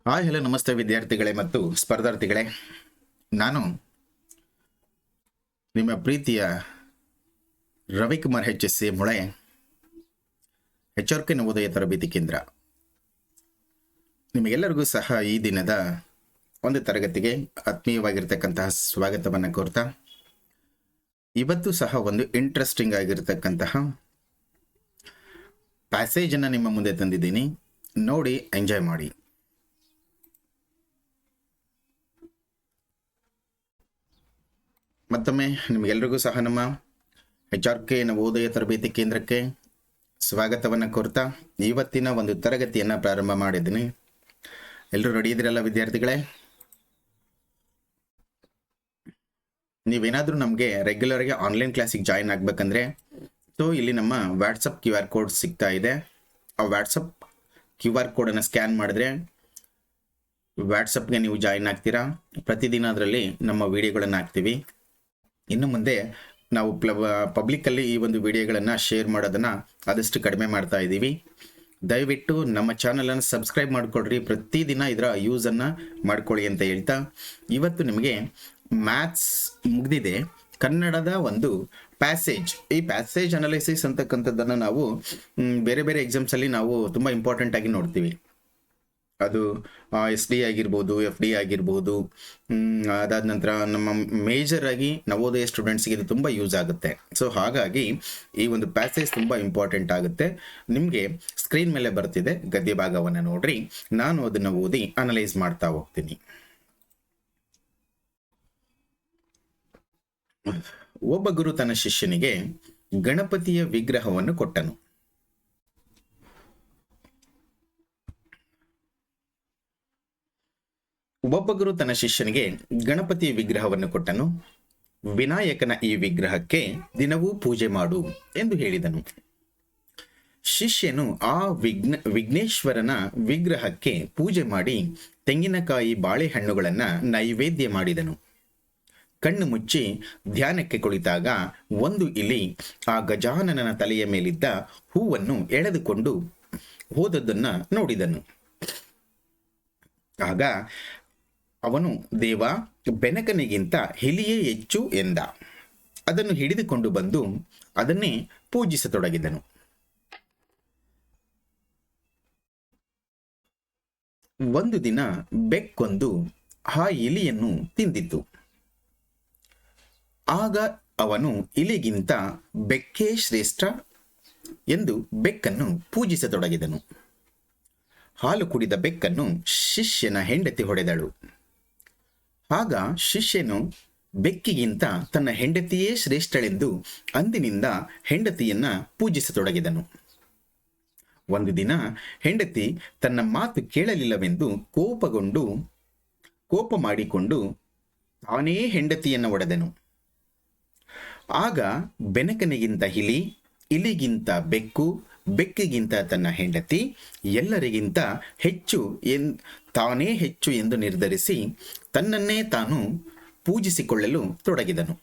Hi hello ನಮಸ್ತೆ ವಿದ್ಯಾರ್ಥಿಗಳೇ ಮತ್ತು ಸ್ಪರ್ಧಾರ್ಥಿಗಳೇ. ನಾನು ನಿಮ್ಮ ಪ್ರೀತಿಯ ರವಿಕುಮಾರ್ HSC ಮುಳೆ, HRK ನವೋದಯ ತರಬೇತಿ ಕೇಂದ್ರ. ನಿಮಗೆಲ್ಲರಿಗೂ ಸಹ ಈ ದಿನದ ಒಂದು ತರಗತಿಗೆ ಆತ್ಮೀಯವಾಗಿರ್ತಕ್ಕಂತಹ ಸ್ವಾಗತವನ್ನು ಕೋರ್ತಾ, ಇವತ್ತು ಸಹ ಒಂದು ಇಂಟ್ರೆಸ್ಟಿಂಗ್ ಆಗಿರ್ತಕ್ಕಂತಹ ಪ್ಯಾಸೇಜನ್ನು ನಿಮ್ಮ ಮುಂದೆ ತಂದಿದ್ದೀನಿ. ನೋಡಿ, ಎಂಜಾಯ್ ಮಾಡಿ. ಮತ್ತೊಮ್ಮೆ ನಿಮಗೆಲ್ಲರಿಗೂ ಸಹ ನಮ್ಮ HRK ನವೋದಯ ತರಬೇತಿ ಕೇಂದ್ರಕ್ಕೆ ಸ್ವಾಗತವನ್ನು ಕೋರ್ತಾ ಇವತ್ತಿನ ಒಂದು ತರಗತಿಯನ್ನು ಪ್ರಾರಂಭ ಮಾಡಿದ್ದೀನಿ. ಎಲ್ಲರೂ ರೆಡಿ ಇದ್ದೀರಲ್ಲ ವಿದ್ಯಾರ್ಥಿಗಳೇ? ನೀವೇನಾದರೂ ನಮಗೆ ರೆಗ್ಯುಲರ್ಗೆ ಆನ್ಲೈನ್ ಕ್ಲಾಸಿಗೆ ಜಾಯಿನ್ ಆಗಬೇಕಂದ್ರೆ ಇಲ್ಲಿ ನಮ್ಮ ವಾಟ್ಸಪ್ QR ಕೋಡ್ ಸಿಗ್ತಾ ಇದೆ. ಆ ವಾಟ್ಸಪ್ QR ಕೋಡನ್ನು ಸ್ಕ್ಯಾನ್ ಮಾಡಿದ್ರೆ ವಾಟ್ಸಪ್ಗೆ ನೀವು ಜಾಯಿನ್ ಆಗ್ತೀರಾ. ಪ್ರತಿದಿನ ಅದರಲ್ಲಿ ನಮ್ಮ ವಿಡಿಯೋಗಳನ್ನು ಹಾಕ್ತೀವಿ. ಇನ್ನು ಮುಂದೆ ನಾವು ಪಬ್ಲಿಕ್ಕಲ್ಲಿ ಈ ಒಂದು ವಿಡಿಯೋಗಳನ್ನು ಶೇರ್ ಮಾಡೋದನ್ನು ಆದಷ್ಟು ಕಡಿಮೆ ಮಾಡ್ತಾ ಇದ್ದೀವಿ. ದಯವಿಟ್ಟು ನಮ್ಮ ಚಾನಲನ್ನು ಸಬ್ಸ್ಕ್ರೈಬ್ ಮಾಡಿಕೊಡ್ರಿ, ಪ್ರತಿದಿನ ಇದರ ಯೂಸನ್ನು ಮಾಡ್ಕೊಳ್ಳಿ ಅಂತ ಹೇಳ್ತಾ, ಇವತ್ತು ನಿಮಗೆ ಮ್ಯಾಥ್ಸ್ ಮುಗಿದಿದೆ, ಕನ್ನಡದ ಒಂದು ಪ್ಯಾಸೇಜ್, ಈ ಪ್ಯಾಸೇಜ್ ಅನಾಲಿಸಿಸ್ ಅಂತಕ್ಕಂಥದ್ದನ್ನು ನಾವು ಬೇರೆ ಬೇರೆ ಎಕ್ಸಾಮ್ಸಲ್ಲಿ ನಾವು ತುಂಬ ಇಂಪಾರ್ಟೆಂಟ್ ಆಗಿ ನೋಡ್ತೀವಿ. ಅದು SD ಆಗಿರ್ಬೋದು, FD ಆಗಿರ್ಬೋದು. ಅದಾದ ನಂತರ ನಮ್ಮ ಮೇಜರ್ ಆಗಿ ನವೋದಯ ಸ್ಟೂಡೆಂಟ್ಸ್ಗೆ ಇದು ತುಂಬ ಯೂಸ್ ಆಗುತ್ತೆ. ಸೊ ಹಾಗಾಗಿ ಈ ಒಂದು ಪ್ಯಾಸೇಜ್ ತುಂಬ ಇಂಪಾರ್ಟೆಂಟ್ ಆಗುತ್ತೆ. ನಿಮಗೆ ಸ್ಕ್ರೀನ್ ಮೇಲೆ ಬರ್ತಿದೆ, ಗದ್ಯ ಭಾಗವನ್ನು ನೋಡ್ರಿ, ನಾನು ಅದನ್ನು ಓದಿ ಅನಲೈಸ್ ಮಾಡ್ತಾ ಹೋಗ್ತೀನಿ. ಒಬ್ಬ ಗುರು ತನ್ನ ಶಿಷ್ಯನಿಗೆ ಗಣಪತಿಯ ವಿಗ್ರಹವನ್ನು ಕೊಟ್ಟನು. ಒಬ್ಬ ಗುರು ತನ್ನ ಶಿಷ್ಯನಿಗೆ ಗಣಪತಿಯ ವಿಗ್ರಹವನ್ನು ಕೊಟ್ಟನು. ವಿನಾಯಕನ ಈ ವಿಗ್ರಹಕ್ಕೆ ದಿನವೂ ಪೂಜೆ ಮಾಡು ಎಂದು ಹೇಳಿದನು. ಶಿಷ್ಯನು ಆ ವಿಘ್ನೇಶ್ವರನ ವಿಗ್ರಹಕ್ಕೆ ಪೂಜೆ ಮಾಡಿ ತೆಂಗಿನಕಾಯಿ ಬಾಳೆಹಣ್ಣುಗಳನ್ನ ನೈವೇದ್ಯ ಮಾಡಿದನು. ಕಣ್ಣು ಮುಚ್ಚಿ ಧ್ಯಾನಕ್ಕೆ ಕುಳಿತಾಗ ಒಂದು ಇಲಿ ಆ ಗಜಾನನನ ತಲೆಯ ಮೇಲಿದ್ದ ಹೂವನ್ನು ಎಳೆದುಕೊಂಡು ಹೋದದ್ದನ್ನ ನೋಡಿದನು. ಆಗ ಅವನು, ದೇವ, ಬೆನಕನಿಗಿಂತ ಇಲಿಯೇ ಹೆಚ್ಚು ಎಂದ. ಅದನ್ನು ಹಿಡಿದುಕೊಂಡು ಬಂದು ಅದನ್ನೇ ಪೂಜಿಸತೊಡಗಿದನು. ಒಂದು ದಿನ ಬೆಕ್ಕೊಂದು ಆ ಇಲಿಯನ್ನು ತಿಂದಿತು. ಆಗ ಅವನು ಇಲಿಗಿಂತ ಬೆಕ್ಕೇ ಶ್ರೇಷ್ಠ ಎಂದು ಬೆಕ್ಕನ್ನು ಪೂಜಿಸತೊಡಗಿದನು. ಹಾಲು ಕುಡಿದ ಬೆಕ್ಕನ್ನು ಶಿಷ್ಯನ ಹೆಂಡತಿ ಹೊಡೆದಳು. ಆಗ ಶಿಷ್ಯನು ಬೆಕ್ಕಿಗಿಂತ ತನ್ನ ಹೆಂಡತಿಯೇ ಶ್ರೇಷ್ಠಳೆಂದು ಅಂದಿನಿಂದ ಹೆಂಡತಿಯನ್ನ ಪೂಜಿಸತೊಡಗಿದನು. ಒಂದು ದಿನ ಹೆಂಡತಿ ತನ್ನ ಮಾತು ಕೇಳಲಿಲ್ಲವೆಂದು ಕೋಪ ಮಾಡಿಕೊಂಡು ತಾನೇ ಹೆಂಡತಿಯನ್ನು ಹೊಡೆದನು. ಆಗ ಬೆನಕನಿಗಿಂತ ಇಲಿ, ಇಲಿಗಿಂತ ಬೆಕ್ಕು, ಬೆಕ್ಕಿಗಿಂತ ತನ್ನ ಹೆಂಡತಿ, ಎಲ್ಲರಿಗಿಂತ ತಾನೇ ಹೆಚ್ಚು ಎಂದು ನಿರ್ಧರಿಸಿ ತನ್ನನ್ನೇ ತಾನು ಪೂಜಿಸಿಕೊಳ್ಳಲು ತೊಡಗಿದನು.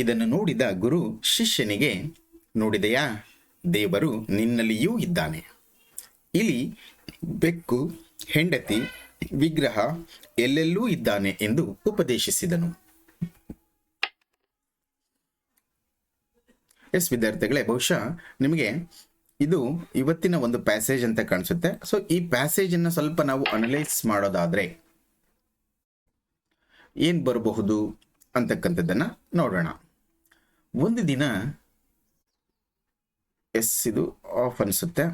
ಇದನ್ನು ನೋಡಿದ ಗುರು ಶಿಷ್ಯನಿಗೆ, ನೋಡಿದೆಯಾ, ದೇವರು ನಿನ್ನಲ್ಲಿಯೂ ಇದ್ದಾನೆ. ಇಲಿ, ಬೆಕ್ಕು, ಹೆಂಡತಿ, ವಿಗ್ರಹ ಎಲ್ಲೆಲ್ಲೂ ಇದ್ದಾನೆ ಎಂದು ಉಪದೇಶಿಸಿದನು. ಎಸ್ ವಿದ್ಯಾರ್ಥಿಗಳೇ, ಬಹುಶಃ ನಿಮಗೆ ಇದು ಇವತ್ತಿನ ಒಂದು ಪ್ಯಾಸೇಜ್ ಅಂತ ಕಾಣಿಸುತ್ತೆ. ಸೊ ಈ ಪ್ಯಾಸೇಜನ್ನು ಸ್ವಲ್ಪ ನಾವು ಅನಲೈಸ್ ಮಾಡೋದಾದ್ರೆ ಏನ್ ಬರಬಹುದು ಅಂತಕ್ಕಂಥದ್ದನ್ನ ನೋಡೋಣ. ಒಂದು ದಿನ, ಇದು ಆಫ್ ಅನಿಸುತ್ತೆ.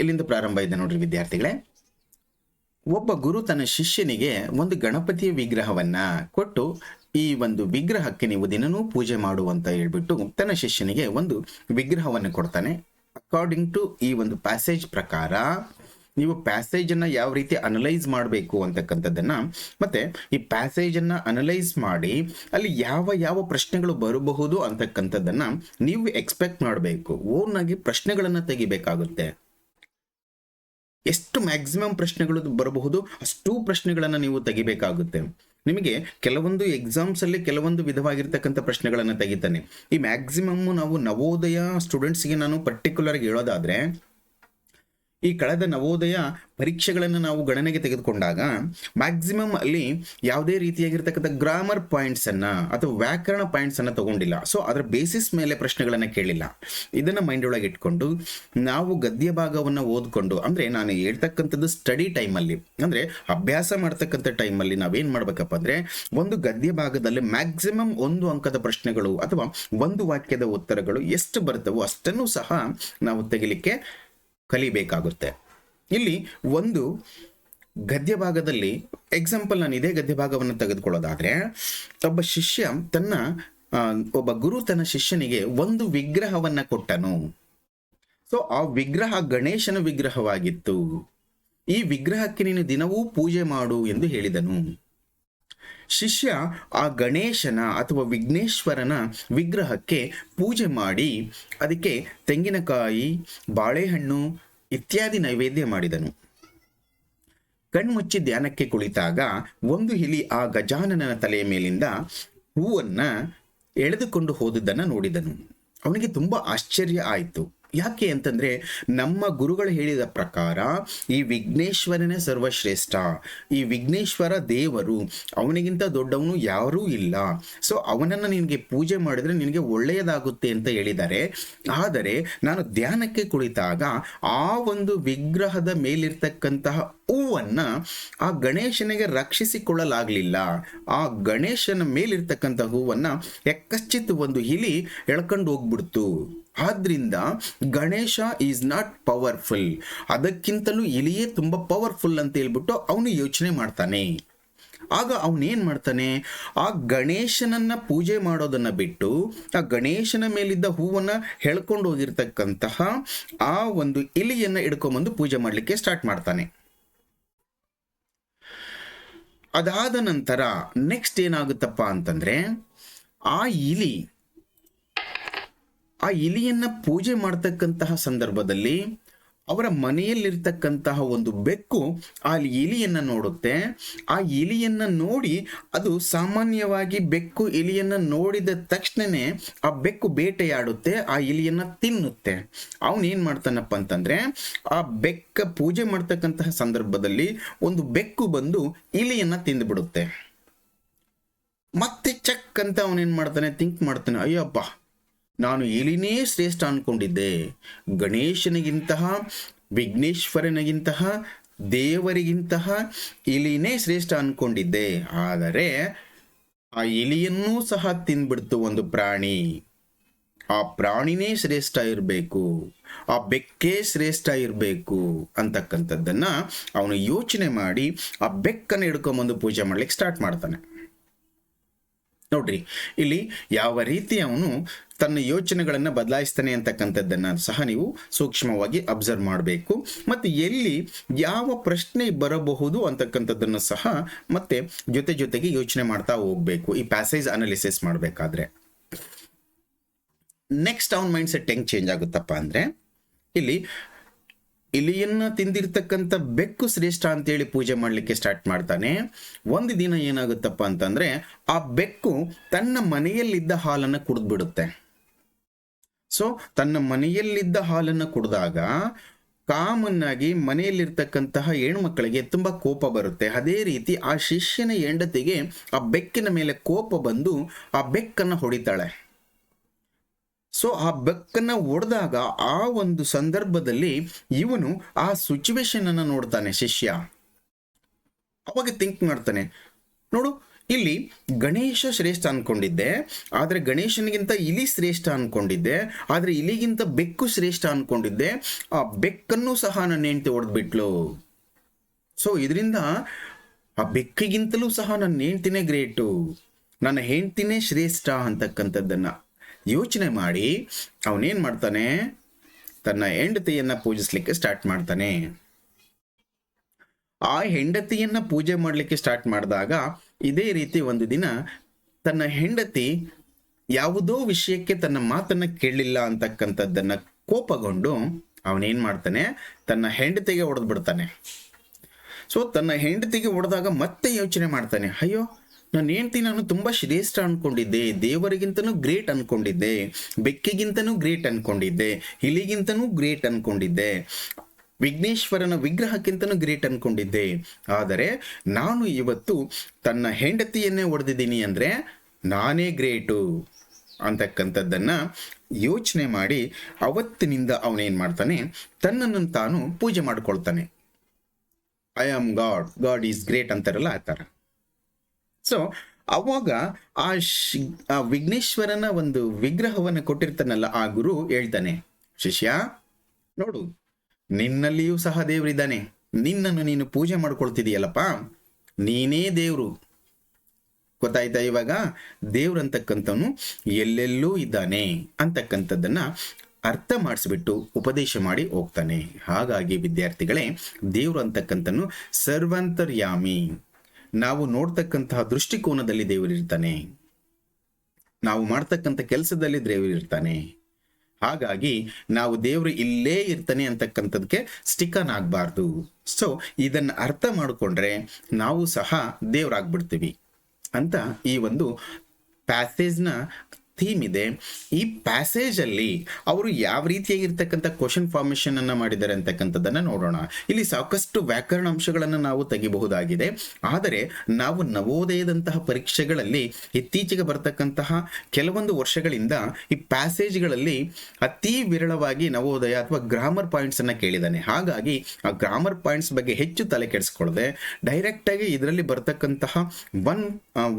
ಇಲ್ಲಿಂದ ಪ್ರಾರಂಭ ಇದೆ ನೋಡ್ರಿ ವಿದ್ಯಾರ್ಥಿಗಳೇ. ಒಬ್ಬ ಗುರು ತನ್ನ ಶಿಷ್ಯನಿಗೆ ಒಂದು ಗಣಪತಿಯ ವಿಗ್ರಹವನ್ನ ಕೊಟ್ಟು, ಈ ಒಂದು ವಿಗ್ರಹಕ್ಕೆ ನೀವು ದಿನನೂ ಪೂಜೆ ಮಾಡು ಅಂತ ಹೇಳ್ಬಿಟ್ಟು ತನ್ನ ಶಿಷ್ಯನಿಗೆ ಒಂದು ವಿಗ್ರಹವನ್ನು ಕೊಡ್ತಾನೆ. ಅಕಾರ್ಡಿಂಗ್ ಟು ಈ ಒಂದು ಪ್ಯಾಸೇಜ್ ಪ್ರಕಾರ ನೀವು ಪ್ಯಾಸೇಜ್ ಅನ್ನ ಯಾವ ರೀತಿ ಅನಲೈಸ್ ಮಾಡಬೇಕು ಅಂತಕ್ಕಂಥದ್ದನ್ನ, ಮತ್ತೆ ಈ ಪ್ಯಾಸೇಜ್ ಅನ್ನ ಅನಲೈಸ್ ಮಾಡಿ ಅಲ್ಲಿ ಯಾವ ಯಾವ ಪ್ರಶ್ನೆಗಳು ಬರಬಹುದು ಅಂತಕ್ಕಂಥದ್ದನ್ನ ನೀವು ಎಕ್ಸ್ಪೆಕ್ಟ್ ಮಾಡಬೇಕು. ಓನ್ ಆಗಿ ಪ್ರಶ್ನೆಗಳನ್ನ ತೆಗಿಬೇಕಾಗುತ್ತೆ. ಎಷ್ಟು ಮ್ಯಾಕ್ಸಿಮಮ್ ಪ್ರಶ್ನೆಗಳು ಬರಬಹುದು ಅಷ್ಟು ಪ್ರಶ್ನೆಗಳನ್ನು ನೀವು ತೆಗಿಬೇಕಾಗುತ್ತೆ. ನಿಮಗೆ ಕೆಲವೊಂದು ಎಕ್ಸಾಮ್ಸ್ ಅಲ್ಲಿ ಕೆಲವೊಂದು ವಿಧವಾಗಿರ್ತಕ್ಕಂಥ ಪ್ರಶ್ನೆಗಳನ್ನು ತೆಗಿತಾನೆ. ಈ ಮ್ಯಾಕ್ಸಿಮಮ್ ನಾವು ನವೋದಯ ಸ್ಟೂಡೆಂಟ್ಸ್ಗೆ ನಾನು ಪರ್ಟಿಕ್ಯುಲರ್ ಆಗಿ ಹೇಳೋದಾದ್ರೆ, ಈ ಕಳೆದ ನವೋದಯ ಪರೀಕ್ಷೆಗಳನ್ನು ನಾವು ಗಣನೆಗೆ ತೆಗೆದುಕೊಂಡಾಗ ಮ್ಯಾಕ್ಸಿಮಮ್ ಅಲ್ಲಿ ಯಾವುದೇ ರೀತಿಯಾಗಿರ್ತಕ್ಕಂಥ ಗ್ರಾಮರ್ ಪಾಯಿಂಟ್ಸ್ ಅನ್ನ ಅಥವಾ ವ್ಯಾಕರಣ ಪಾಯಿಂಟ್ಸ್ ಅನ್ನ ತಗೊಂಡಿಲ್ಲ. ಸೊ ಅದರ ಬೇಸಿಸ್ ಮೇಲೆ ಪ್ರಶ್ನೆಗಳನ್ನ ಕೇಳಿಲ್ಲ. ಇದನ್ನ ಮೈಂಡ್ ಒಳಗೆ ಇಟ್ಕೊಂಡು ನಾವು ಗದ್ಯ ಭಾಗವನ್ನು ಓದ್ಕೊಂಡು, ಅಂದ್ರೆ ನಾನು ಹೇಳ್ತಕ್ಕಂಥದ್ದು ಸ್ಟಡಿ ಟೈಮಲ್ಲಿ, ಅಂದ್ರೆ ಅಭ್ಯಾಸ ಮಾಡ್ತಕ್ಕಂಥ ಟೈಮಲ್ಲಿ ನಾವೇನ್ ಮಾಡ್ಬೇಕಪ್ಪ ಅಂದ್ರೆ, ಒಂದು ಗದ್ಯ ಭಾಗದಲ್ಲಿ ಮ್ಯಾಕ್ಸಿಮಮ್ 1 ಅಂಕದ ಪ್ರಶ್ನೆಗಳು ಅಥವಾ 1 ವಾಕ್ಯದ ಉತ್ತರಗಳು ಎಷ್ಟು ಬರ್ತವೋ ಅಷ್ಟನ್ನು ಸಹ ನಾವು ತೆಗಿಲಿಕ್ಕೆ ಕಲಿಬೇಕಾಗುತ್ತೆ. ಇಲ್ಲಿ ಒಂದು ಗದ್ಯ ಭಾಗದಲ್ಲಿ ಎಕ್ಸಾಂಪಲ್, ನಾನು ಇದೇ ಗದ್ಯ ಭಾಗವನ್ನು ತೆಗೆದುಕೊಳ್ಳೋದಾದ್ರೆ, ಒಬ್ಬ ಗುರು ತನ್ನ ಶಿಷ್ಯನಿಗೆ ಒಂದು ವಿಗ್ರಹವನ್ನ ಕೊಟ್ಟನು. ಸೊ ಆ ವಿಗ್ರಹ ಗಣೇಶನ ವಿಗ್ರಹವಾಗಿತ್ತು. ಈ ವಿಗ್ರಹಕ್ಕೆ ನೀನು ದಿನವೂ ಪೂಜೆ ಮಾಡು ಎಂದು ಹೇಳಿದನು. ಶಿಷ್ಯ ಆ ಗಣೇಶನ ಅಥವಾ ವಿಘ್ನೇಶ್ವರನ ವಿಗ್ರಹಕ್ಕೆ ಪೂಜೆ ಮಾಡಿ ಅದಕ್ಕೆ ತೆಂಗಿನಕಾಯಿ, ಬಾಳೆಹಣ್ಣು ಇತ್ಯಾದಿ ನೈವೇದ್ಯ ಮಾಡಿದನು. ಕಣ್ಮುಚ್ಚಿ ಧ್ಯಾನಕ್ಕೆ ಕುಳಿತಾಗ ಒಂದು ಇಲಿ ಆ ಗಜಾನನ ತಲೆಯ ಮೇಲಿಂದ ಹೂವನ್ನ ಎಳೆದುಕೊಂಡು ಹೋದುದನ್ನು ನೋಡಿದನು. ಅವನಿಗೆ ತುಂಬಾ ಆಶ್ಚರ್ಯ ಆಯಿತು. ಯಾಕೆ ಅಂತಂದ್ರೆ, ನಮ್ಮ ಗುರುಗಳು ಹೇಳಿದ ಪ್ರಕಾರ ಈ ವಿಘ್ನೇಶ್ವರನೇ ಸರ್ವಶ್ರೇಷ್ಠ, ಈ ವಿಘ್ನೇಶ್ವರ ದೇವರು, ಅವನಿಗಿಂತ ದೊಡ್ಡವನು ಯಾರೂ ಇಲ್ಲ. ಸೊ ಅವನನ್ನು ನಿನಗೆ ಪೂಜೆ ಮಾಡಿದ್ರೆ ನಿನಗೆ ಒಳ್ಳೆಯದಾಗುತ್ತೆ ಅಂತ ಹೇಳಿದ್ದಾರೆ. ಆದರೆ ನಾನು ಧ್ಯಾನಕ್ಕೆ ಕುಳಿತಾಗ ಆ ಒಂದು ವಿಗ್ರಹದ ಮೇಲಿರ್ತಕ್ಕಂತಹ ಹೂವನ್ನ ಆ ಗಣೇಶನಿಗೆ ರಕ್ಷಿಸಿಕೊಳ್ಳಲಾಗಲಿಲ್ಲ. ಆ ಗಣೇಶನ ಮೇಲಿರ್ತಕ್ಕಂಥ ಹೂವನ್ನ ಯಕ್ಕಶ್ಚಿತ್ ಒಂದು ಇಲಿ ಎಳ್ಕೊಂಡು ಹೋಗ್ಬಿಡ್ತು. ಆದ್ರಿಂದ ಗಣೇಶ ಈಸ್ ನಾಟ್ ಪವರ್ಫುಲ್, ಅದಕ್ಕಿಂತಲೂ ಇಲಿಯೇ ತುಂಬಾ ಪವರ್ಫುಲ್ ಅಂತ ಹೇಳ್ಬಿಟ್ಟು ಅವನು ಯೋಚನೆ ಮಾಡ್ತಾನೆ. ಆಗ ಅವನೇನ್ ಮಾಡ್ತಾನೆ, ಆ ಗಣೇಶನನ್ನ ಪೂಜೆ ಮಾಡೋದನ್ನ ಬಿಟ್ಟು ಆ ಗಣೇಶನ ಮೇಲಿದ್ದ ಹೂವನ್ನ ಎಳ್ಕೊಂಡು ಹೋಗಿರ್ತಕ್ಕಂತಹ ಆ ಒಂದು ಇಲಿಯನ್ನ ಹಿಡ್ಕೊಂಬಂದು ಪೂಜೆ ಮಾಡ್ಲಿಕ್ಕೆ ಸ್ಟಾರ್ಟ್ ಮಾಡ್ತಾನೆ. ಅದಾದ ನಂತರ ನೆಕ್ಸ್ಟ್ ಏನಾಗುತ್ತಪ್ಪ ಅಂತಂದ್ರೆ, ಆ ಇಲಿಯನ್ನ ಪೂಜೆ ಮಾಡ್ತಕ್ಕಂತಹ ಸಂದರ್ಭದಲ್ಲಿ ಅವರ ಮನೆಯಲ್ಲಿರ್ತಕ್ಕಂತಹ ಒಂದು ಬೆಕ್ಕು ಆ ಇಲಿಯನ್ನ ನೋಡುತ್ತೆ. ಆ ಇಲಿಯನ್ನ ನೋಡಿ, ಅದು ಸಾಮಾನ್ಯವಾಗಿ ಬೆಕ್ಕು ಇಲಿಯನ್ನ ನೋಡಿದ ತಕ್ಷಣನೇ ಆ ಬೆಕ್ಕು ಬೇಟೆಯಾಡುತ್ತೆ, ಆ ಇಲಿಯನ್ನ ತಿನ್ನುತ್ತೆ. ಅವನೇನ್ ಮಾಡ್ತಾನಪ್ಪ ಅಂತಂದ್ರೆ, ಆ ಬೆಕ್ಕ ಪೂಜೆ ಮಾಡ್ತಕ್ಕಂತಹ ಸಂದರ್ಭದಲ್ಲಿ ಒಂದು ಬೆಕ್ಕು ಬಂದು ಇಲಿಯನ್ನ ತಿಂದುಬಿಡುತ್ತೆ. ಮತ್ತೆ ಚಕ್ ಅಂತ ಅವನೇನ್ ಮಾಡ್ತಾನೆ, ಥಿಂಕ್ ಮಾಡ್ತಾನೆ, ಅಯ್ಯಪ್ಪ ನಾನು ಇಲಿನೇ ಶ್ರೇಷ್ಠ ಅನ್ಕೊಂಡಿದ್ದೆ, ಗಣೇಶನಿಗಿಂತಹ, ವಿಘ್ನೇಶ್ವರನಿಗಿಂತಹ, ದೇವರಿಗಿಂತಹ ಇಲಿನೇ ಶ್ರೇಷ್ಠ ಅನ್ಕೊಂಡಿದ್ದೆ. ಆದರೆ ಆ ಇಲಿಯನ್ನೂ ಸಹ ತಿಂದ್ಬಿಡ್ತು ಒಂದು ಪ್ರಾಣಿ. ಆ ಪ್ರಾಣಿನೇ ಶ್ರೇಷ್ಠ ಇರಬೇಕು, ಆ ಬೆಕ್ಕೇ ಶ್ರೇಷ್ಠ ಇರಬೇಕು ಅಂತಕ್ಕಂಥದ್ದನ್ನ ಅವನು ಯೋಚನೆ ಮಾಡಿ ಆ ಬೆಕ್ಕನ್ನು ಹಿಡ್ಕೊಂಬಂದು ಪೂಜೆ ಮಾಡ್ಲಿಕ್ಕೆ ಸ್ಟಾರ್ಟ್ ಮಾಡ್ತಾನೆ. ನೋಡ್ರಿ, ಇಲ್ಲಿ ಯಾವ ರೀತಿ ಅವನು ತನ್ನ ಯೋಚನೆಗಳನ್ನು ಬದಲಾಯಿಸ್ತಾನೆ ಅಂತಕ್ಕಂಥದ್ದನ್ನ ಸಹ ನೀವು ಸೂಕ್ಷ್ಮವಾಗಿ ಅಬ್ಸರ್ವ್ ಮಾಡಬೇಕು. ಮತ್ತೆ ಎಲ್ಲಿ ಯಾವ ಪ್ರಶ್ನೆ ಬರಬಹುದು ಅಂತಕ್ಕಂಥದ್ದನ್ನು ಸಹ ಮತ್ತೆ ಜೊತೆಗೆ ಯೋಚನೆ ಮಾಡ್ತಾ ಹೋಗ್ಬೇಕು ಈ ಪ್ಯಾಸೇಜ್ ಅನಾಲಿಸಿಸ್ ಮಾಡಬೇಕಾದ್ರೆ. ನೆಕ್ಸ್ಟ್ ಅವನ ಮೈಂಡ್ ಸೆಟ್ ಹೆಂಗ್ ಚೇಂಜ್ ಆಗುತ್ತಪ್ಪ ಅಂದ್ರೆ, ಇಲ್ಲಿ ಇಲಿಯನ್ನ ತಿಂದಿರ್ತಕ್ಕಂಥ ಬೆಕ್ಕು ಶ್ರೇಷ್ಠ ಅಂತೇಳಿ ಪೂಜೆ ಮಾಡಲಿಕ್ಕೆ ಸ್ಟಾರ್ಟ್ ಮಾಡ್ತಾನೆ. ಒಂದು ದಿನ ಏನಾಗುತ್ತಪ್ಪ ಅಂತಂದ್ರೆ, ಆ ಬೆಕ್ಕು ತನ್ನ ಮನೆಯಲ್ಲಿದ್ದ ಹಾಲನ್ನು ಕುಡಿದ್ಬಿಡುತ್ತೆ. ಸೊ ತನ್ನ ಮನೆಯಲ್ಲಿದ್ದ ಹಾಲನ್ನು ಕುಡಿದಾಗ ಕಾಮನ್ ಆಗಿ ಮನೆಯಲ್ಲಿರ್ತಕ್ಕಂತಹ ಹೆಣ್ಮಕ್ಕಳಿಗೆ ತುಂಬಾ ಕೋಪ ಬರುತ್ತೆ. ಅದೇ ರೀತಿ ಆ ಶಿಷ್ಯನ ಹೆಂಡತಿಗೆ ಆ ಬೆಕ್ಕಿನ ಮೇಲೆ ಕೋಪ ಬಂದು ಆ ಬೆಕ್ಕನ್ನ ಹೊಡಿತಾಳೆ. ಸೊ ಆ ಬೆಕ್ಕನ್ನ ಹೊಡೆದಾಗ ಆ ಒಂದು ಸಂದರ್ಭದಲ್ಲಿ ಇವನು ಆ ಸಿಚುವೇಶನ್ ಅನ್ನ ನೋಡ್ತಾನೆ ಶಿಷ್ಯ. ಅವಾಗ ಥಿಂಕ್ ಮಾಡ್ತಾನೆ, ನೋಡು ಇಲ್ಲಿ ಗಣೇಶ ಶ್ರೇಷ್ಠ ಅನ್ಕೊಂಡಿದ್ದೆ, ಆದ್ರೆ ಗಣೇಶನಿಗಿಂತ ಇಲಿ ಶ್ರೇಷ್ಠ ಅನ್ಕೊಂಡಿದ್ದೆ, ಆದ್ರೆ ಇಲಿಗಿಂತ ಬೆಕ್ಕು ಶ್ರೇಷ್ಠ ಅನ್ಕೊಂಡಿದ್ದೆ. ಆ ಬೆಕ್ಕನ್ನು ಸಹ ನನ್ನ ಹೆಂಡತಿ ಹೊಡೆದ್ಬಿಟ್ಲು. ಸೊ ಇದರಿಂದ ಆ ಬೆಕ್ಕಿಗಿಂತಲೂ ಸಹ ನನ್ನ ಹೆಂಡತಿನೇ ಗ್ರೇಟು, ನನ್ನ ಹೆಂಡತಿನೇ ಶ್ರೇಷ್ಠ ಅಂತಕ್ಕಂಥದ್ದನ್ನ ಯೋಚನೆ ಮಾಡಿ ಅವನೇನ್ ಮಾಡ್ತಾನೆ, ತನ್ನ ಹೆಂಡತಿಯನ್ನ ಪೂಜಿಸ್ಲಿಕ್ಕೆ ಸ್ಟಾರ್ಟ್ ಮಾಡ್ತಾನೆ. ಆ ಹೆಂಡತಿಯನ್ನ ಪೂಜೆ ಮಾಡ್ಲಿಕ್ಕೆ ಸ್ಟಾರ್ಟ್ ಮಾಡಿದಾಗ ಇದೇ ರೀತಿ ಒಂದು ದಿನ ತನ್ನ ಹೆಂಡತಿ ಯಾವುದೋ ವಿಷಯಕ್ಕೆ ತನ್ನ ಮಾತನ್ನ ಕೇಳಲಿಲ್ಲ ಅಂತಕ್ಕಂಥದ್ದನ್ನ ಕೋಪಗೊಂಡು ಅವನೇನ್ ಮಾಡ್ತಾನೆ, ತನ್ನ ಹೆಂಡತಿಗೆ ಹೊಡೆದ್ ಬಿಡ್ತಾನೆ. ಸೊ ತನ್ನ ಹೆಂಡತಿಗೆ ಹೊಡೆದಾಗ ಮತ್ತೆ ಯೋಚನೆ ಮಾಡ್ತಾನೆ, ಅಯ್ಯೋ ನನ್ನ ಹೆಂಡತಿ ನಾನು ತುಂಬ ಶ್ರೇಷ್ಠ ಅನ್ಕೊಂಡಿದ್ದೆ, ದೇವರಿಗಿಂತನೂ ಗ್ರೇಟ್ ಅನ್ಕೊಂಡಿದ್ದೆ, ಬೆಕ್ಕಿಗಿಂತನೂ ಗ್ರೇಟ್ ಅನ್ಕೊಂಡಿದ್ದೆ, ಇಲಿಗಿಂತನೂ ಗ್ರೇಟ್ ಅನ್ಕೊಂಡಿದ್ದೆ, ವಿಘ್ನೇಶ್ವರನ ವಿಗ್ರಹಕ್ಕಿಂತನೂ ಗ್ರೇಟ್ ಅನ್ಕೊಂಡಿದ್ದೆ. ಆದರೆ ನಾನು ಇವತ್ತು ತನ್ನ ಹೆಂಡತಿಯನ್ನೇ ಹೊಡೆದಿದ್ದೀನಿ ಅಂದರೆ ನಾನೇ ಗ್ರೇಟು ಅಂತಕ್ಕಂಥದ್ದನ್ನು ಯೋಚನೆ ಮಾಡಿ ಅವತ್ತಿನಿಂದ ಅವನೇನು ಮಾಡ್ತಾನೆ, ತನ್ನನ್ನು ತಾನು ಪೂಜೆ ಮಾಡ್ಕೊಳ್ತಾನೆ. I am God, God is great ಅಂತಾರಲ್ಲ ಆ ಥರ. ಸೊ ಅವಾಗ ಆ ವಿಘ್ನೇಶ್ವರನ ಒಂದು ವಿಗ್ರಹವನ್ನು ಕೊಟ್ಟಿರ್ತಾನಲ್ಲ ಆ ಗುರು ಹೇಳ್ತಾನೆ, ಶಿಷ್ಯ ನೋಡು, ನಿನ್ನಲ್ಲಿಯೂ ಸಹ ದೇವರಿದ್ದಾನೆ, ನಿನ್ನನ್ನು ನೀನು ಪೂಜೆ ಮಾಡ್ಕೊಳ್ತಿದೀಯಲ್ಲಪ್ಪ, ನೀನೇ ದೇವರು. ಗೊತ್ತಾಯ್ತಾ? ಇವಾಗ ದೇವ್ರು ಅಂತಕ್ಕಂಥವನು ಎಲ್ಲೆಲ್ಲೂ ಇದ್ದಾನೆ ಅಂತಕ್ಕಂಥದ್ದನ್ನ ಅರ್ಥ ಮಾಡಿಸ್ಬಿಟ್ಟು ಉಪದೇಶ ಮಾಡಿ ಹೋಗ್ತಾನೆ. ಹಾಗಾಗಿ ವಿದ್ಯಾರ್ಥಿಗಳೇ, ದೇವ್ರು ಅಂತಕ್ಕಂಥನು ಸರ್ವಂತರ್ಯಾಮಿ. ನಾವು ನೋಡ್ತಕ್ಕಂತಹ ದೃಷ್ಟಿಕೋನದಲ್ಲಿ ದೇವರಿರ್ತಾನೆ, ನಾವು ಮಾಡ್ತಕ್ಕಂಥ ಕೆಲಸದಲ್ಲಿ ದೇವರಿರ್ತಾನೆ. ಹಾಗಾಗಿ ನಾವು ದೇವರು ಇಲ್ಲೇ ಇರ್ತಾನೆ ಅಂತಕ್ಕಂಥದಕ್ಕೆ ಸ್ಟಿಕನ್ ಆಗಬಾರ್ದು. ಸೊ ಇದನ್ನು ಅರ್ಥ ಮಾಡಿಕೊಂಡ್ರೆ ನಾವು ಸಹ ದೇವರಾಗ್ಬಿಡ್ತೀವಿ ಅಂತ ಈ ಒಂದು ಪ್ಯಾಸೇಜ್ನ ಥೀಮ್ ಇದೆ. ಈ ಪ್ಯಾಸೇಜಲ್ಲಿ ಅವರು ಯಾವ ರೀತಿಯಾಗಿರ್ತಕ್ಕಂಥ ಕ್ವಶನ್ ಫಾರ್ಮೇಷನ್ ಅನ್ನು ಮಾಡಿದ್ದಾರೆ ಅಂತಕ್ಕಂಥದ್ದನ್ನು ನೋಡೋಣ. ಇಲ್ಲಿ ಸಾಕಷ್ಟು ವ್ಯಾಕರಣ ಅಂಶಗಳನ್ನು ನಾವು ತೆಗಿಬಹುದಾಗಿದೆ. ಆದರೆ ನಾವು ನವೋದಯದಂತಹ ಪರೀಕ್ಷೆಗಳಲ್ಲಿ ಇತ್ತೀಚೆಗೆ ಬರ್ತಕ್ಕಂತಹ ಕೆಲವೊಂದು ವರ್ಷಗಳಿಂದ ಈ ಪ್ಯಾಸೇಜ್ಗಳಲ್ಲಿ ಅತಿ ವಿರಳವಾಗಿ ನವೋದಯ ಅಥವಾ ಗ್ರಾಮರ್ ಪಾಯಿಂಟ್ಸನ್ನು ಕೇಳಿದ್ದಾನೆ. ಹಾಗಾಗಿ ಆ ಗ್ರಾಮರ್ ಪಾಯಿಂಟ್ಸ್ ಬಗ್ಗೆ ಹೆಚ್ಚು ತಲೆ ಕೆಡಿಸ್ಕೊಳ್ಳದೆ ಡೈರೆಕ್ಟಾಗಿ ಇದರಲ್ಲಿ ಬರ್ತಕ್ಕಂತಹ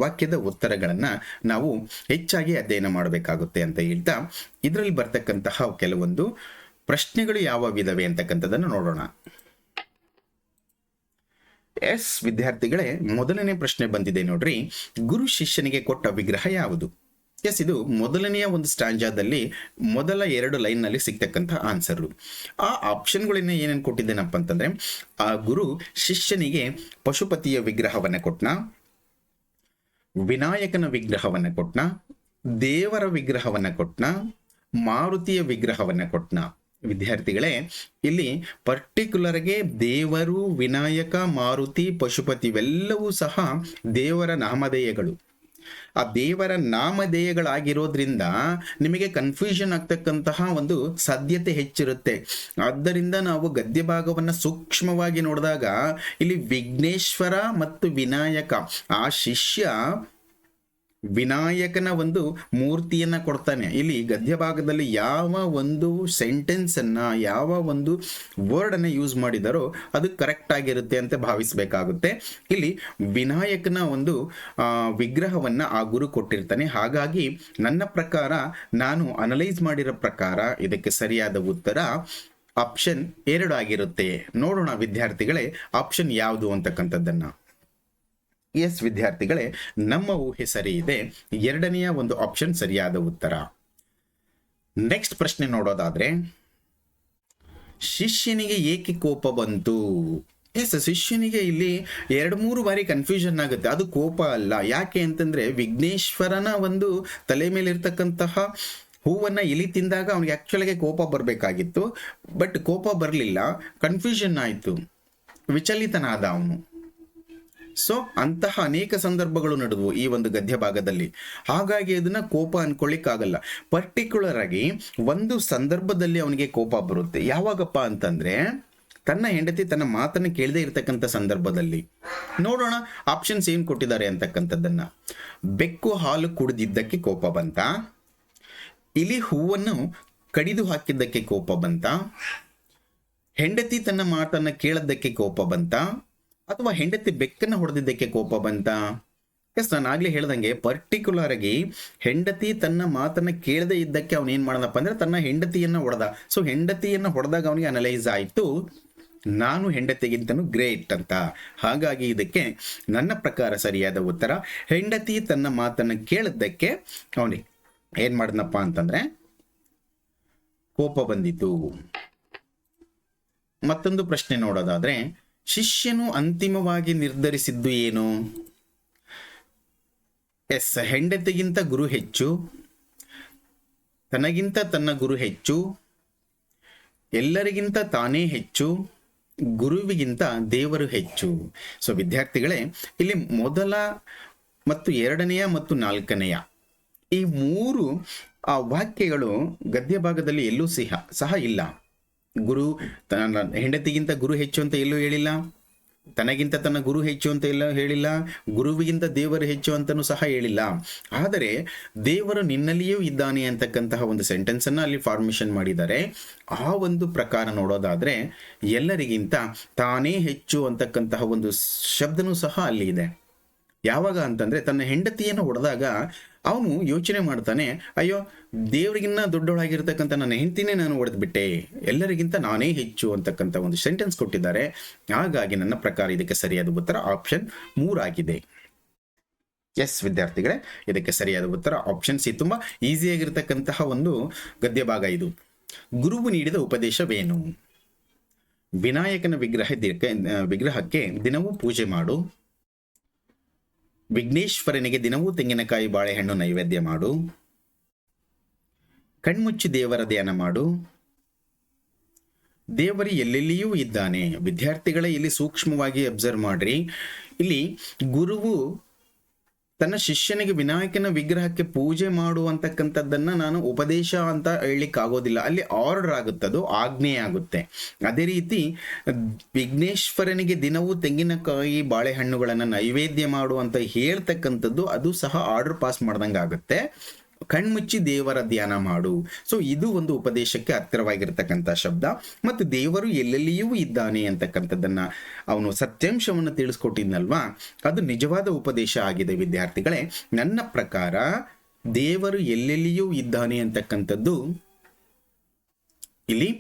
ವಾಕ್ಯದ ಉತ್ತರಗಳನ್ನು ನಾವು ಹೆಚ್ಚಾಗಿ ಅಧ್ಯಯನ ಮಾಡಬೇಕಾಗುತ್ತೆ ಅಂತ ಹೇಳ್ತಾ ಇದರಲ್ಲಿ ಬರ್ತಕ್ಕಂತಹ ಕೆಲವೊಂದು ಪ್ರಶ್ನೆಗಳು ಯಾವ ವಿಧವೇ ಅಂತಕ್ಕಂಥದ್ದನ್ನು ನೋಡೋಣ. ಎಸ್ ವಿದ್ಯಾರ್ಥಿಗಳೇ, ಮೊದಲನೇ ಪ್ರಶ್ನೆ ಬಂದಿದೆ ನೋಡ್ರಿ, ಗುರು ಶಿಷ್ಯನಿಗೆ ಕೊಟ್ಟ ವಿಗ್ರಹ ಯಾವುದು? ಎಸ್, ಇದು ಮೊದಲನೆಯ ಒಂದು ಸ್ಟಾಂಜಾದಲ್ಲಿ ಮೊದಲ 2 ಲೈನ್ನಲ್ಲಿ ಸಿಗ್ತಕ್ಕಂಥ ಆನ್ಸರು. ಆ ಆಪ್ಷನ್ಗಳನ್ನ ಏನೇನು ಕೊಟ್ಟಿದ್ದೇನಪ್ಪ ಅಂತಂದ್ರೆ, ಆ ಗುರು ಶಿಷ್ಯನಿಗೆ ಪಶುಪತಿಯ ವಿಗ್ರಹವನ್ನು ಕೊಟ್ನ, ವಿನಾಯಕನ ವಿಗ್ರಹವನ್ನು ಕೊಟ್ನ, ದೇವರ ವಿಗ್ರಹವನ್ನು ಕೊಟ್ನ, ಮಾರುತಿಯ ವಿಗ್ರಹವನ್ನು ಕೊಟ್ನ. ವಿದ್ಯಾರ್ಥಿಗಳೇ, ಇಲ್ಲಿ ಪರ್ಟಿಕ್ಯುಲರ್ಗೆ ದೇವರು, ವಿನಾಯಕ, ಮಾರುತಿ, ಪಶುಪತಿ ಇವೆಲ್ಲವೂ ಸಹ ದೇವರ ನಾಮಧೇಯಗಳು. ಆ ದೇವರ ನಾಮಧೇಯಗಳಾಗಿರೋದ್ರಿಂದ ನಿಮಗೆ ಕನ್ಫ್ಯೂಷನ್ ಆಗ್ತಕ್ಕಂತಹ ಒಂದು ಸಾಧ್ಯತೆ ಹೆಚ್ಚಿರುತ್ತೆ. ಆದ್ದರಿಂದ ನಾವು ಗದ್ಯ ಭಾಗವನ್ನು ಸೂಕ್ಷ್ಮವಾಗಿ ನೋಡಿದಾಗ ಇಲ್ಲಿ ವಿಘ್ನೇಶ್ವರ ಮತ್ತು ವಿನಾಯಕ, ಆ ಶಿಷ್ಯ ವಿನಾಯಕನ ಒಂದು ಮೂರ್ತಿಯನ್ನ ಕೊಡ್ತಾನೆ. ಇಲ್ಲಿ ಗದ್ಯ ಭಾಗದಲ್ಲಿ ಯಾವ ಒಂದು ಸೆಂಟೆನ್ಸ್ ಅನ್ನ, ಯಾವ ಒಂದು ವರ್ಡ್ ಅನ್ನ ಯೂಸ್ ಮಾಡಿದಾರೋ ಅದು ಕರೆಕ್ಟ್ ಆಗಿರುತ್ತೆ ಅಂತ ಭಾವಿಸಬೇಕಾಗುತ್ತೆ. ಇಲ್ಲಿ ವಿನಾಯಕನ ಒಂದು ವಿಗ್ರಹವನ್ನ ಆ ಗುರು ಕೊಟ್ಟಿರ್ತಾನೆ. ಹಾಗಾಗಿ ನನ್ನ ಪ್ರಕಾರ, ನಾನು ಅನಲೈಸ್ ಮಾಡಿರೋ ಪ್ರಕಾರ ಇದಕ್ಕೆ ಸರಿಯಾದ ಉತ್ತರ ಆಪ್ಷನ್ 2 ಆಗಿರುತ್ತೆ. ನೋಡೋಣ ವಿದ್ಯಾರ್ಥಿಗಳೇ, ಆಪ್ಷನ್ ಯಾವುದು ಅಂತಕ್ಕಂಥದ್ದನ್ನ. ಎಸ್ ವಿದ್ಯಾರ್ಥಿಗಳೇ, ನಮ್ಮ ಊಹೆ ಸರಿ ಇದೆ. 2ನೆಯ ಒಂದು ಆಪ್ಷನ್ ಸರಿಯಾದ ಉತ್ತರ. ನೆಕ್ಸ್ಟ್ ಪ್ರಶ್ನೆ ನೋಡೋದಾದ್ರೆ, ಶಿಷ್ಯನಿಗೆ ಏಕೆ ಕೋಪ ಬಂತು? ಎಸ್, ಶಿಷ್ಯನಿಗೆ ಇಲ್ಲಿ 2-3 ಬಾರಿ ಕನ್ಫ್ಯೂಷನ್ ಆಗುತ್ತೆ. ಅದು ಕೋಪ ಅಲ್ಲ. ಯಾಕೆ ಅಂತಂದ್ರೆ, ವಿಘ್ನೇಶ್ವರನ ಒಂದು ತಲೆ ಮೇಲೆ ಇರ್ತಕ್ಕಂತಹ ಹೂವನ್ನ ಇಲಿ ತಿಂದಾಗ ಅವನಿಗೆ ಆಕ್ಚುಲಿಗೆ ಕೋಪ ಬರಬೇಕಾಗಿತ್ತು. ಬಟ್ ಕೋಪ ಬರಲಿಲ್ಲ, ಕನ್ಫ್ಯೂಷನ್ ಆಯಿತು, ವಿಚಲಿತನಾದ ಅವನು. ಸೊ ಅಂತಹ ಅನೇಕ ಸಂದರ್ಭಗಳು ನಡೆದವು ಈ ಒಂದು ಗದ್ಯ ಭಾಗದಲ್ಲಿ. ಹಾಗಾಗಿ ಅದನ್ನ ಕೋಪ ಅನ್ಕೊಳ್ಳಿಕ್ಕಾಗಲ್ಲ. ಪರ್ಟಿಕ್ಯುಲರ್ ಆಗಿ ಒಂದು ಸಂದರ್ಭದಲ್ಲಿ ಅವನಿಗೆ ಕೋಪ ಬರುತ್ತೆ. ಯಾವಾಗಪ್ಪ ಅಂತಂದ್ರೆ, ತನ್ನ ಹೆಂಡತಿ ತನ್ನ ಮಾತನ್ನು ಕೇಳದೆ ಇರತಕ್ಕಂಥ ಸಂದರ್ಭದಲ್ಲಿ. ನೋಡೋಣ ಆಪ್ಷನ್ಸ್ ಏನ್ ಕೊಟ್ಟಿದ್ದಾರೆ ಅಂತಕ್ಕಂಥದ್ದನ್ನ. ಬೆಕ್ಕು ಹಾಲು ಕುಡಿದಿದ್ದಕ್ಕೆ ಕೋಪ ಬಂತ, ಇಲಿ ಹೂವನ್ನು ಕಡಿದು ಹಾಕಿದ್ದಕ್ಕೆ ಕೋಪ ಬಂತ, ಹೆಂಡತಿ ತನ್ನ ಮಾತನ್ನ ಕೇಳದ್ದಕ್ಕೆ ಕೋಪ ಬಂತ, ಅಥವಾ ಹೆಂಡತಿ ಬೆಕ್ಕನ್ನು ಹೊಡೆದಿದ್ದಕ್ಕೆ ಕೋಪ ಬಂತ? ಎಸ್, ನಾನು ಆಗ್ಲೇ ಹೇಳ್ದಂಗೆ ಪರ್ಟಿಕ್ಯುಲರ್ ಆಗಿ ಹೆಂಡತಿ ತನ್ನ ಮಾತನ್ನ ಕೇಳದೆ ಇದ್ದಕ್ಕೆ ಅವನು ಏನ್ ಮಾಡದಪ್ಪ ಅಂದ್ರೆ ತನ್ನ ಹೆಂಡತಿಯನ್ನ ಹೊಡೆದ. ಸೊ ಹೆಂಡತಿಯನ್ನ ಹೊಡೆದಾಗ ಅವನಿಗೆ ಅನಲೈಸ್ ಆಯ್ತು, ನಾನು ಹೆಂಡತಿಗಿಂತನೂ ಗ್ರೇಟ್ ಅಂತ. ಹಾಗಾಗಿ ಇದಕ್ಕೆ ನನ್ನ ಪ್ರಕಾರ ಸರಿಯಾದ ಉತ್ತರ, ಹೆಂಡತಿ ತನ್ನ ಮಾತನ್ನ ಕೇಳದ್ದಕ್ಕೆ ಅವನಿಗೆ ಏನ್ ಮಾಡನಪ್ಪ ಅಂತಂದ್ರೆ ಕೋಪ ಬಂದಿತು. ಮತ್ತೊಂದು ಪ್ರಶ್ನೆ ನೋಡೋದಾದ್ರೆ, ಶಿಷ್ಯನು ಅಂತಿಮವಾಗಿ ನಿರ್ಧರಿಸಿದ್ದು ಏನು? ಎಸ್, ಹೆಂಡತಿಗಿಂತ ಗುರು ಹೆಚ್ಚು, ತನಗಿಂತ ತನ್ನ ಗುರು ಹೆಚ್ಚು, ಎಲ್ಲರಿಗಿಂತ ತಾನೇ ಹೆಚ್ಚು, ಗುರುವಿಗಿಂತ ದೇವರು ಹೆಚ್ಚು. ಸೊ ವಿದ್ಯಾರ್ಥಿಗಳೇ, ಇಲ್ಲಿ ಮೊದಲ ಮತ್ತು 2ನೆಯ ಮತ್ತು 4ನೆಯ ಈ 3 ವಾಕ್ಯಗಳು ಗದ್ಯ ಭಾಗದಲ್ಲಿ ಎಲ್ಲೂ ಸಹ ಇಲ್ಲ. ಗುರು ತನ್ನ ಹೆಂಡತಿಗಿಂತ ಗುರು ಹೆಚ್ಚು ಅಂತ ಎಲ್ಲೂ ಹೇಳಿಲ್ಲ, ತನಗಿಂತ ತನ್ನ ಗುರು ಹೆಚ್ಚು ಅಂತ ಎಲ್ಲ ಹೇಳಿಲ್ಲ, ಗುರುವಿಗಿಂತ ದೇವರು ಹೆಚ್ಚು ಅಂತಲೂ ಸಹ ಹೇಳಿಲ್ಲ. ಆದರೆ ದೇವರು ನಿನ್ನಲ್ಲಿಯೂ ಇದ್ದಾನೆ ಅಂತಕ್ಕಂತಹ ಒಂದು ಸೆಂಟೆನ್ಸನ್ನು ಅಲ್ಲಿ ಫಾರ್ಮೇಷನ್ ಮಾಡಿದ್ದಾರೆ. ಆ ಒಂದು ಪ್ರಕಾರ ನೋಡೋದಾದರೆ ಎಲ್ಲರಿಗಿಂತ ತಾನೇ ಹೆಚ್ಚು ಅಂತಕ್ಕಂತಹ ಒಂದು ಶಬ್ದನೂ ಸಹ ಅಲ್ಲಿ ಇದೆ. ಯಾವಾಗ ಅಂತಂದರೆ ತನ್ನ ಹೆಂಡತಿಯನ್ನು ಹೊಡೆದಾಗ ಅವನು ಯೋಚನೆ ಮಾಡ್ತಾನೆ, ಅಯ್ಯೋ ದೇವರಿಗಿನ್ನ ದೊಡ್ಡವಳಾಗಿರ್ತಕ್ಕಂಥ ನನ್ನ ಹೆಂಡತಿನೇ ನಾನು ಹೊಡೆದ್ಬಿಟ್ಟೆ, ಎಲ್ಲರಿಗಿಂತ ನಾನೇ ಹೆಚ್ಚು ಅಂತಕ್ಕಂಥ ಒಂದು ಸೆಂಟೆನ್ಸ್ ಕೊಟ್ಟಿದ್ದಾರೆ. ಹಾಗಾಗಿ ನನ್ನ ಪ್ರಕಾರ ಇದಕ್ಕೆ ಸರಿಯಾದ ಉತ್ತರ ಆಪ್ಷನ್ 3 ಆಗಿದೆ. ಎಸ್ ವಿದ್ಯಾರ್ಥಿಗಳೇ, ಇದಕ್ಕೆ ಸರಿಯಾದ ಉತ್ತರ ಆಪ್ಷನ್ ಸಿ. ತುಂಬ ಈಸಿಯಾಗಿರ್ತಕ್ಕಂತಹ ಒಂದು ಗದ್ಯ ಭಾಗ ಇದು. ಗುರುವು ನೀಡಿದ ಉಪದೇಶವೇನು? ವಿನಾಯಕನ ವಿಗ್ರಹಕ್ಕೆ ದಿನವೂ ಪೂಜೆ ಮಾಡು, ವಿಘ್ನೇಶ್ವರನಿಗೆ ದಿನವೂ ತೆಂಗಿನಕಾಯಿ ಬಾಳೆಹಣ್ಣು ನೈವೇದ್ಯ ಮಾಡು, ಕಣ್ಮುಚ್ಚಿ ದೇವರ ಧ್ಯಾನ ಮಾಡು, ದೇವರು ಎಲ್ಲೆಲ್ಲಿಯೂ ಇದ್ದಾನೆ. ವಿದ್ಯಾರ್ಥಿಗಳೇ, ಇಲ್ಲಿ ಸೂಕ್ಷ್ಮವಾಗಿ ಅಬ್ಸರ್ವ್ ಮಾಡ್ರಿ. ಇಲ್ಲಿ ಗುರುವು ತನ್ನ ಶಿಷ್ಯನಿಗೆ ವಿನಾಯಕನ ವಿಗ್ರಹಕ್ಕೆ ಪೂಜೆ ಮಾಡುವಂತಕ್ಕಂಥದ್ದನ್ನ ನಾನು ಉಪದೇಶ ಅಂತ ಹೇಳಲಿಕ್ಕಾಗೋದಿಲ್ಲ, ಅಲ್ಲಿ ಆರ್ಡರ್ ಆಗುತ್ತೆ, ಅದು ಆಜ್ಞೆ ಆಗುತ್ತೆ. ಅದೇ ರೀತಿ ವಿಘ್ನೇಶ್ವರನಿಗೆ ದಿನವೂ ತೆಂಗಿನಕಾಯಿ ಬಾಳೆಹಣ್ಣುಗಳನ್ನು ನೈವೇದ್ಯ ಮಾಡುವಂತ ಹೇಳ್ತಕ್ಕಂಥದ್ದು ಅದು ಸಹ ಆರ್ಡರ್ ಪಾಸ್ ಮಾಡ್ದಂಗೆ ಆಗುತ್ತೆ. ಕಣ್ಮುಚ್ಚಿ ದೇವರ ಧ್ಯಾನ ಮಾಡು. ಸೊ ಇದು ಒಂದು ಉಪದೇಶಕ್ಕೆ ಹತ್ತಿರವಾಗಿರ್ತಕ್ಕಂಥ ಶಬ್ದ. ಮತ್ತು ದೇವರು ಎಲ್ಲೆಲ್ಲಿಯೂ ಇದ್ದಾನೆ ಅಂತಕ್ಕಂಥದ್ದನ್ನ ಅವನು ಸತ್ಯಾಂಶವನ್ನು ತಿಳಿಸ್ಕೊಟ್ಟಿದ್ನಲ್ವಾ, ಅದು ನಿಜವಾದ ಉಪದೇಶ ಆಗಿದೆ ವಿದ್ಯಾರ್ಥಿಗಳೇ. ನನ್ನ ಪ್ರಕಾರ ದೇವರು ಎಲ್ಲೆಲ್ಲಿಯೂ ಇದ್ದಾನೆ ಅಂತಕ್ಕಂಥದ್ದು ಇಲ್ಲಿ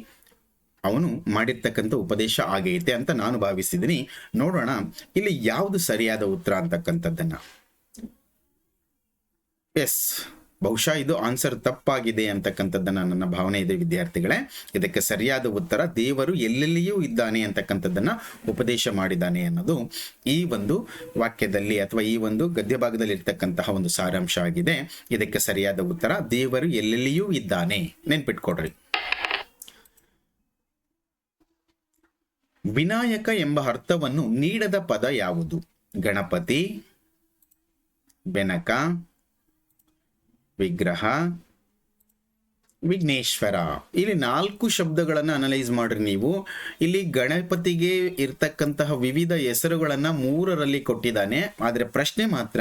ಅವನು ಮಾಡಿರ್ತಕ್ಕಂಥ ಉಪದೇಶ ಆಗೈತೆ ಅಂತ ನಾನು ಭಾವಿಸಿದ್ದೀನಿ. ನೋಡೋಣ ಇಲ್ಲಿ ಯಾವುದು ಸರಿಯಾದ ಉತ್ತರ ಅಂತಕ್ಕಂಥದ್ದನ್ನ. ಎಸ್, ಬಹುಶಃ ಇದು ಆನ್ಸರ್ ತಪ್ಪಾಗಿದೆ ಅಂತಕ್ಕಂಥದ್ದನ್ನ ನನ್ನ ಭಾವನೆ ಇದೆ ವಿದ್ಯಾರ್ಥಿಗಳೇ. ಇದಕ್ಕೆ ಸರಿಯಾದ ಉತ್ತರ ದೇವರು ಎಲ್ಲೆಲ್ಲಿಯೂ ಇದ್ದಾನೆ ಅಂತಕ್ಕಂಥದ್ದನ್ನ ಉಪದೇಶ ಮಾಡಿದ್ದಾನೆ ಅನ್ನೋದು ಈ ಒಂದು ವಾಕ್ಯದಲ್ಲಿ ಅಥವಾ ಈ ಒಂದು ಗದ್ಯ ಭಾಗದಲ್ಲಿ ಇರ್ತಕ್ಕಂತಹ ಒಂದು ಸಾರಾಂಶ ಆಗಿದೆ. ಇದಕ್ಕೆ ಸರಿಯಾದ ಉತ್ತರ ದೇವರು ಎಲ್ಲೆಲ್ಲಿಯೂ ಇದ್ದಾನೆ. ನೆನ್ಪಿಟ್ಕೊಡ್ರಿ. ವಿನಾಯಕ ಎಂಬ ಅರ್ಥವನ್ನು ನೀಡದ ಪದ ಯಾವುದು? ಗಣಪತಿ, ಬೆನಕ, ವಿಗ್ರಹ, ವಿಘ್ನೇಶ್ವರ. ಇಲ್ಲಿ 4 ಶಬ್ದಗಳನ್ನು ಅನಲೈಸ್ ಮಾಡ್ರಿ ನೀವು. ಇಲ್ಲಿ ಗಣಪತಿಗೆ ಇರ್ತಕ್ಕಂತಹ ವಿವಿಧ ಹೆಸರುಗಳನ್ನ 3ರಲ್ಲಿ ಕೊಟ್ಟಿದ್ದಾನೆ. ಆದರೆ ಪ್ರಶ್ನೆ ಮಾತ್ರ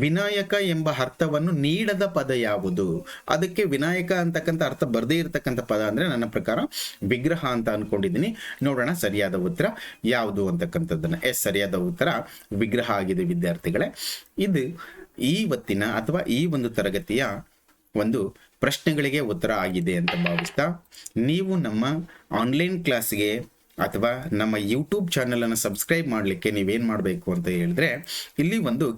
ವಿನಾಯಕ ಎಂಬ ಅರ್ಥವನ್ನು ನೀಡದ ಪದ ಯಾವುದು? ಅದಕ್ಕೆ ವಿನಾಯಕ ಅಂತಕ್ಕಂಥ ಅರ್ಥ ಬರದೇ ಇರತಕ್ಕಂಥ ಪದ ಅಂದ್ರೆ ನನ್ನ ಪ್ರಕಾರ ವಿಗ್ರಹ ಅಂತ ಅನ್ಕೊಂಡಿದ್ದೀನಿ. ನೋಡೋಣ ಸರಿಯಾದ ಉತ್ತರ ಯಾವುದು ಅಂತಕ್ಕಂಥದ್ದನ್ನ. ಸರಿಯಾದ ಉತ್ತರ ವಿಗ್ರಹ ಆಗಿದೆ ವಿದ್ಯಾರ್ಥಿಗಳೇ. ಇದು ಇವತ್ತಿನ ಅಥವಾ ಈ ಒಂದು ತರಗತಿಯ ಒಂದು ಪ್ರಶ್ನೆಗಳಿಗೆ ಉತ್ತರ ಆಗಿದೆ ಅಂತ ಭಾವಿಸ್ತಾ, ನೀವು ನಮ್ಮ ಆನ್ಲೈನ್ ಕ್ಲಾಸ್ಗೆ ಅಥವಾ ನಮ್ಮ ಯೂಟ್ಯೂಬ್ ಚಾನಲನ್ನು ಸಬ್ಸ್ಕ್ರೈಬ್ ಮಾಡಲಿಕ್ಕೆ ನೀವೇನು ಮಾಡಬೇಕು ಅಂತ ಹೇಳಿದ್ರೆ, ಇಲ್ಲಿ ಒಂದು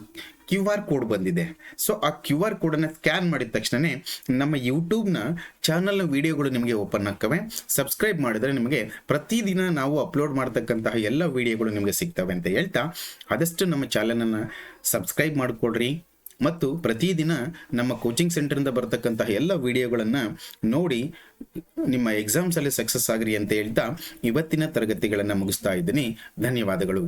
QR ಕೋಡ್ ಬಂದಿದೆ. ಸೊ ಆ QR ಕೋಡನ್ನು ಸ್ಕ್ಯಾನ್ ಮಾಡಿದ ತಕ್ಷಣವೇ ನಮ್ಮ ಯೂಟ್ಯೂಬ್ನ ಚಾನಲ್ನ ವಿಡಿಯೋಗಳು ನಿಮಗೆ ಓಪನ್ ಆಗ್ತವೆ. ಸಬ್ಸ್ಕ್ರೈಬ್ ಮಾಡಿದರೆ ನಿಮಗೆ ಪ್ರತಿದಿನ ನಾವು ಅಪ್ಲೋಡ್ ಮಾಡ್ತಕ್ಕಂತಹ ಎಲ್ಲ ವಿಡಿಯೋಗಳು ನಿಮಗೆ ಸಿಗ್ತವೆ ಅಂತ ಹೇಳ್ತಾ, ಆದಷ್ಟು ನಮ್ಮ ಚಾನಲನ್ನು ಸಬ್ಸ್ಕ್ರೈಬ್ ಮಾಡಿಕೊಡ್ರಿ ಮತ್ತು ಪ್ರತಿದಿನ ನಮ್ಮ ಕೋಚಿಂಗ್ ಸೆಂಟರಿಂದ ಬರ್ತಕ್ಕಂತಹ ಎಲ್ಲ ವಿಡಿಯೋಗಳನ್ನು ನೋಡಿ ನಿಮ್ಮ ಎಕ್ಸಾಮ್ಸಲ್ಲಿ ಸಕ್ಸಸ್ ಆಗ್ರಿ ಅಂತ ಹೇಳ್ತಾ ಇವತ್ತಿನ ತರಗತಿಗಳನ್ನು ಮುಗಿಸ್ತಾ ಇದ್ದೀನಿ. ಧನ್ಯವಾದಗಳು.